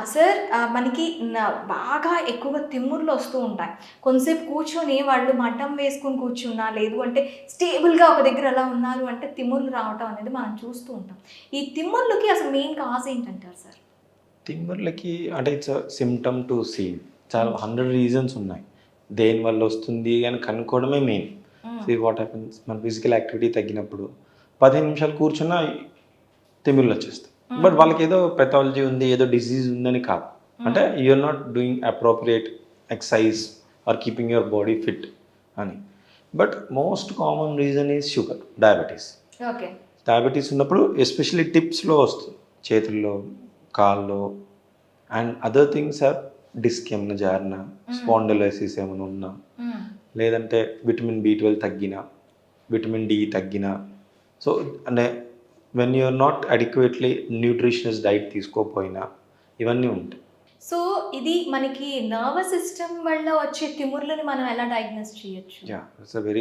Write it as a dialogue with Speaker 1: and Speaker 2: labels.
Speaker 1: Sir మనకి బాగా ఎక్కువగా తిమ్ముర్లు వస్తూ ఉంటాయి. కొంతసేపు కూర్చొని వాళ్ళు మఠం వేసుకొని కూర్చున్నా, లేదు అంటే స్టేబుల్‌గా ఒక దగ్గర అలా ఉన్నారు అంటే తిమ్ముర్లు రావటం అనేది మనం చూస్తూ ఉంటాం. ఈ తిమ్ముర్లకి అసలు మెయిన్ కాజ్ ఏంటంటారు సార్?
Speaker 2: తిమ్మిర్లకి అంటే ఇట్స్ సిమ్టమ్ టు సీ. చాలా
Speaker 1: హ్మ్.
Speaker 2: 100 రీజన్స్ ఉన్నాయి. దేనివల్ల వస్తుంది అని కనుక్కోవడమే మెయిన్.
Speaker 1: హ్మ్.
Speaker 2: సీ వాట్ హ్యాపెన్స్, మన ఫిజికల్ యాక్టివిటీ తగ్గినప్పుడు 15 నిమిషాలు కూర్చున్నా తిమ్మిర్లొచ్చేస్తాయి. బట్
Speaker 1: హ్మ్.
Speaker 2: వాళ్ళకేదో పెథాలజీ ఉంది, ఏదో డిసీజ్ ఉందని కాదు. అంటే
Speaker 1: hmm.
Speaker 2: You are not doing appropriate exercise or keeping your body fit అని. But most common reason is sugar, diabetes.
Speaker 1: Okay.
Speaker 2: Diabetes ఉన్నప్పుడు ఎస్పెషల్లీ టిప్స్‌లో వస్తుంది. చేతుల్లో, కాల్లో and other things or disc ఏమన్నా జారినా,
Speaker 1: హ్మ్.
Speaker 2: స్పాండిలోసిస్ ఏమైనా ఉన్నా,
Speaker 1: హ్మ్.
Speaker 2: లేదంటే విటమిన్ బి12 తగ్గినా, విటమిన్ డి తగ్గినా. సో, అంటే when you are not adequately nutritious diet తీసుకోకపోయినా ఇవన్నీ ఉంటాయి.
Speaker 1: సో, ఇది మనకి నర్వస్ సిస్టమ్ వల్ల వచ్చే తిమ్ముర్లని మనం ఎలా డయాగ్నోస్ చేయొచ్చు?
Speaker 2: యాహ్! It's a very